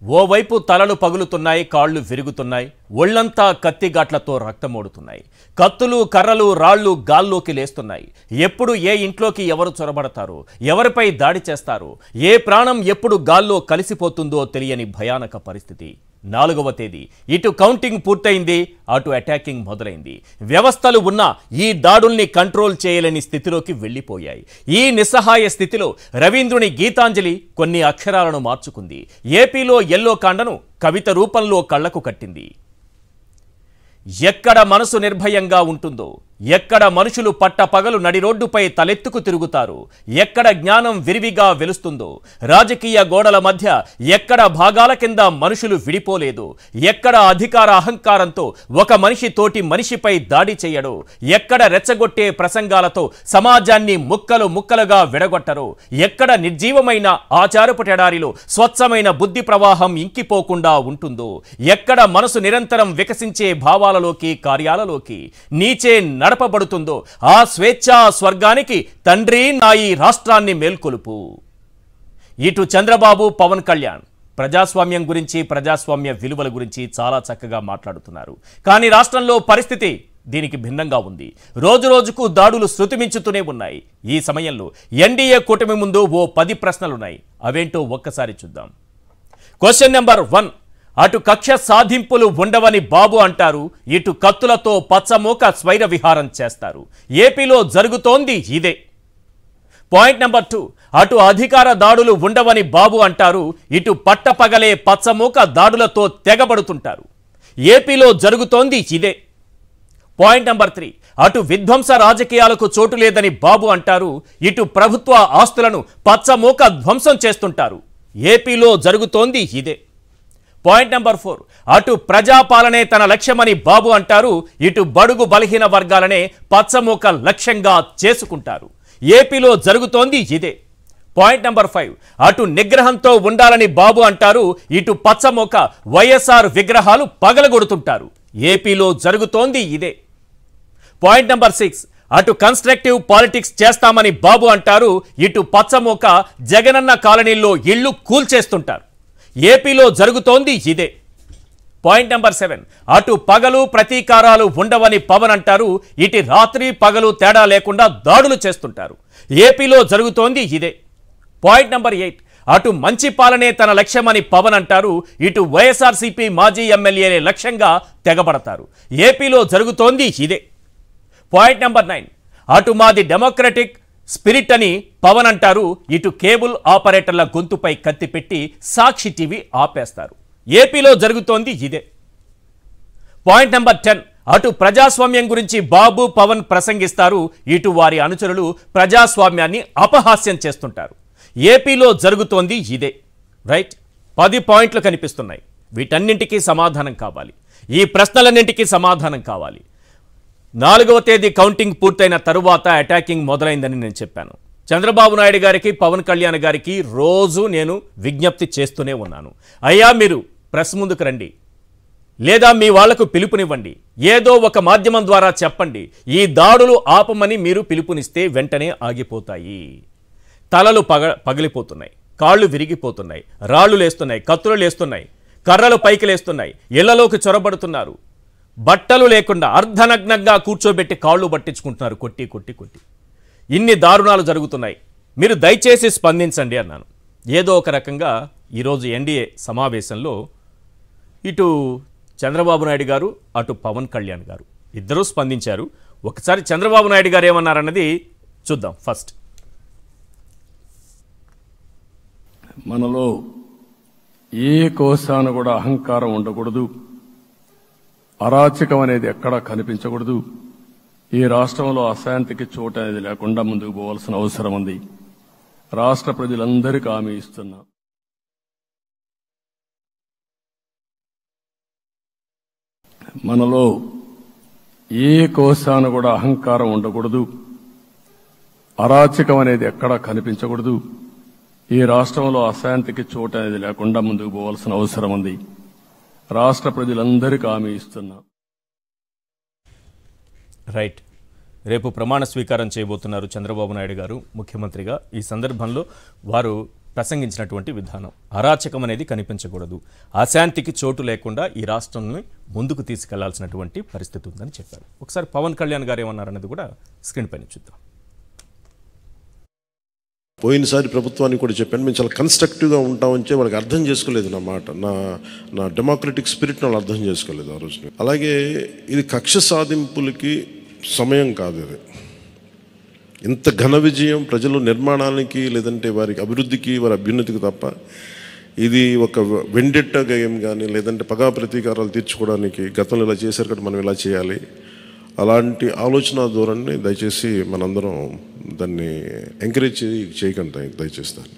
ఓవైపు తలలు పగులుతున్నాయి, కాళ్ళు విరుగుతున్నాయి, ఒళ్లంతా కత్తిగాట్లతో రక్తమోడుతున్నాయి. కత్తులు, కర్రలు, రాళ్లు గాల్లోకి లేస్తున్నాయి. ఎప్పుడు ఏ ఇంట్లోకి ఎవరు చొరబడతారు, ఎవరిపై దాడి చేస్తారు, ఏ ప్రాణం ఎప్పుడు గాల్లో కలిసిపోతుందో తెలియని భయానక పరిస్థితి. 4వ తేదీ ఇటు కౌంటింగ్ పూర్తయింది, అటు అటాకింగ్ మొదలైంది. వ్యవస్థలు ఉన్న ఈ దాడుల్ని కంట్రోల్ చేయలేని స్థితిలోకి వెళ్లిపోయాయి. ఈ నిస్సహాయ స్థితిలో రవీంద్రుని గీతాంజలి కొన్ని అక్షరాలను మార్చుకుంది. ఏపీలో ఎల్లో కాండను కవిత రూపంలో కళ్లకు కట్టింది. ఎక్కడ మనసు నిర్భయంగా ఉంటుందో, ఎక్కడ మనుషులు పట్టపగలు నడి రోడ్డుపై తలెత్తుకు తిరుగుతారు, ఎక్కడ జ్ఞానం విరివిగా వెలుస్తుందో, రాజకీయ గోడల మధ్య ఎక్కడ భాగాల కింద మనుషులు విడిపోలేదు, ఎక్కడ అధికార అహంకారంతో ఒక మనిషి తోటి మనిషిపై దాడి చేయడో, ఎక్కడ రెచ్చగొట్టే ప్రసంగాలతో సమాజాన్ని ముక్కలు ముక్కలుగా విడగొట్టరో, ఎక్కడ నిర్జీవమైన ఆచారపు టెడారిలో స్వచ్ఛమైన బుద్ధి ప్రవాహం ఇంకిపోకుండా ఉంటుందో, ఎక్కడ మనసు నిరంతరం వికసించే భావాలలోకి, కార్యాలలోకి నీచే నడపబడుతుందో, ఆ స్వేచ్ఛా స్వర్గానికి తండ్రి నా ఈ రాష్ట్రాన్ని మేల్కొలుపు. ఇటు చంద్రబాబు, పవన్ కళ్యాణ్ ప్రజాస్వామ్యం గురించి, ప్రజాస్వామ్య విలువల గురించి చాలా చక్కగా మాట్లాడుతున్నారు. కానీ రాష్ట్రంలో పరిస్థితి దీనికి భిన్నంగా ఉంది. రోజు రోజుకు దాడులు శృతిమించుతూనే ఉన్నాయి. ఈ సమయంలో ఎన్డీఏ కూటమి ముందు ఓ 10 ప్రశ్నలున్నాయి. అవేంటో ఒక్కసారి చూద్దాం. క్వశ్చన్ నెంబర్ 1, అటు కక్ష సాధింపులు ఉండవని బాబు అంటారు, ఇటు కత్తులతో పచ్చమూక స్వైర విహారం చేస్తారు. ఏపీలో జరుగుతోంది ఇదే. పాయింట్ నెంబర్ 2, అటు అధికార దాడులు ఉండవని బాబు అంటారు, ఇటు పట్టపగలే పచ్చమూక దాడులతో తెగబడుతుంటారు. ఏపీలో జరుగుతోంది ఇదే. పాయింట్ నెంబర్ 3, అటు విధ్వంస రాజకీయాలకు చోటు లేదని బాబు అంటారు, ఇటు ప్రభుత్వ ఆస్తులను పచ్చమూక ధ్వంసం చేస్తుంటారు. ఏపీలో జరుగుతోంది ఇదే. పాయింట్ నెంబర్ 4, అటు ప్రజాపాలనే తన లక్ష్యమని బాబు అంటారు, ఇటు బడుగు బలహీన వర్గాలనే పచ్చమూక లక్ష్యంగా చేసుకుంటారు. ఏపీలో జరుగుతోంది ఇదే. పాయింట్ నెంబర్ 5, అటు నిగ్రహంతో ఉండాలని బాబు అంటారు, ఇటు పచ్చమూక వైఎస్ఆర్ విగ్రహాలు పగలగొడుతుంటారు. ఏపీలో జరుగుతోంది ఇదే. పాయింట్ నెంబర్ 6, అటు కన్స్ట్రక్టివ్ పాలిటిక్స్ చేస్తామని బాబు అంటారు, ఇటు పచ్చమూక జగనన్న కాలనీల్లో ఇళ్లు కూల్చేస్తుంటారు. ఏపీలో జరుగుతోంది ఇదే. పాయింట్ నెంబర్ 7, అటు పగలు ప్రతీకారాలు ఉండవని పవన్ అంటారు, ఇటు రాత్రి పగలు తేడా లేకుండా దాడులు చేస్తుంటారు. ఏపీలో జరుగుతోంది ఇదే. పాయింట్ నెంబర్ 8, అటు మంచి పాలనే తన లక్ష్యమని పవన్ అంటారు, ఇటు వైఎస్ఆర్సీపీ మాజీ ఎమ్మెల్యేలే లక్ష్యంగా తెగబడతారు. ఏపీలో జరుగుతోంది ఇదే. పాయింట్ నెంబర్ 9, అటు మాది డెమోక్రటిక్ స్పిరిట్ అని పవన్ అంటారు, ఇటు కేబుల్ ఆపరేటర్ల గొంతుపై కత్తి పెట్టి సాక్షి టీవీ ఆపేస్తారు. ఏపీలో జరుగుతోంది ఇదే. పాయింట్ నెంబర్ 10, అటు ప్రజాస్వామ్యం గురించి బాబు, పవన్ ప్రసంగిస్తారు, ఇటు వారి అనుచరులు ప్రజాస్వామ్యాన్ని అపహాస్యం చేస్తుంటారు. ఏపీలో జరుగుతోంది ఇదే. రైట్, 10 పాయింట్లు కనిపిస్తున్నాయి. వీటన్నింటికీ సమాధానం కావాలి. ఈ ప్రశ్నలన్నింటికీ సమాధానం కావాలి. 4వ తేదీ కౌంటింగ్ పూర్తయిన తరువాత అటాకింగ్ మొదలైందని నేను చెప్పాను. చంద్రబాబు నాయుడు గారికి, పవన్ కళ్యాణ్ గారికి రోజు నేను విజ్ఞప్తి చేస్తూనే ఉన్నాను. అయ్యా, మీరు ప్రెస్ ముందుకు రండి, లేదా మీ వాళ్లకు పిలుపునివ్వండి, ఏదో ఒక మాధ్యమం ద్వారా చెప్పండి. ఈ దాడులు ఆపమని మీరు పిలుపునిస్తే వెంటనే ఆగిపోతాయి. తలలు పగిలిపోతున్నాయి, కాళ్ళు విరిగిపోతున్నాయి, రాళ్లు లేస్తున్నాయి, కత్తులు లేస్తున్నాయి, కర్రలు పైకి లేస్తున్నాయి, ఇళ్లలోకి చొరబడుతున్నారు. బట్టలు లేకుండా అర్ధనగ్నంగా కూర్చోబెట్టి కాళ్ళు పట్టించుకుంటున్నారు, కొట్టి కొట్టి కొట్టి. ఇన్ని దారుణాలు జరుగుతున్నాయి. మీరు దయచేసి స్పందించండి అన్నాను. ఏదో ఒక రకంగా ఈరోజు ఎన్డీఏ సమావేశంలో ఇటు చంద్రబాబు నాయుడు గారు, అటు పవన్ కళ్యాణ్ గారు ఇద్దరూ స్పందించారు. ఒకసారి చంద్రబాబు నాయుడు గారు ఏమన్నారన్నది చూద్దాం. ఫస్ట్, మనలో ఏ కోశాన కూడా అహంకారం ఉండకూడదు, అరాచకం అనేది ఎక్కడా కనిపించకూడదు. ఈ రాష్ట్రంలో అశాంతికి చోటు అనేది లేకుండా ముందుకు పోవాల్సిన అవసరం ఉంది. రాష్ట్ర ప్రజలందరికీ హామీ ఇస్తున్నా. మనలో ఏ కోశాన కూడా అహంకారం ఉండకూడదు, అరాచకం అనేది ఎక్కడా కనిపించకూడదు. ఈ రాష్ట్రంలో అశాంతికి చోటు అనేది లేకుండా ముందుకు పోవాల్సిన అవసరం ఉంది. రాష్ట్ర ప్రజలందరికీ హామీ ఇస్తున్నా. రైట్, రేపు ప్రమాణ స్వీకారం చేయబోతున్నారు చంద్రబాబు నాయుడు గారు ముఖ్యమంత్రిగా. ఈ సందర్భంలో వారు ప్రసంగించినటువంటి విధానం. అరాచకం అనేది కనిపించకూడదు, అశాంతికి చోటు లేకుండా ఈ రాష్ట్రాన్ని ముందుకు తీసుకెళ్లాల్సినటువంటి పరిస్థితి ఉందని చెప్పారు. ఒకసారి పవన్ కళ్యాణ్ గారు ఏమన్నారనేది కూడా స్క్రీన్ పైన చూద్దాం. పోయినసారి ప్రభుత్వానికి కూడా చెప్పాను, మేము చాలా కన్స్ట్రక్టివ్గా ఉంటామని వాళ్ళకి అర్థం చేసుకోలేదు. నా మాట, నా డెమోక్రటిక్ స్పిరిట్ని వాళ్ళు అర్థం చేసుకోలేదు ఆ రోజున. అలాగే ఇది కక్ష సాధింపులకి సమయం కాదు. ఇది ఇంత ఘన విజయం ప్రజల నిర్మాణానికి, లేదంటే వారికి అభివృద్ధికి, వారి అభ్యున్నతికి తప్ప ఇది ఒక వెండెట్ట గేమ్ కానీ, లేదంటే పగా ప్రతీకారాలు తీర్చుకోవడానికి గతంలో ఇలా చేశారు కాబట్టి మనం ఇలా చేయాలి, అలాంటి ఆలోచన ధోరణిని దయచేసి మనందరం దాన్ని ఎంకరేజ్ చేయకండి దయచేస్తాను.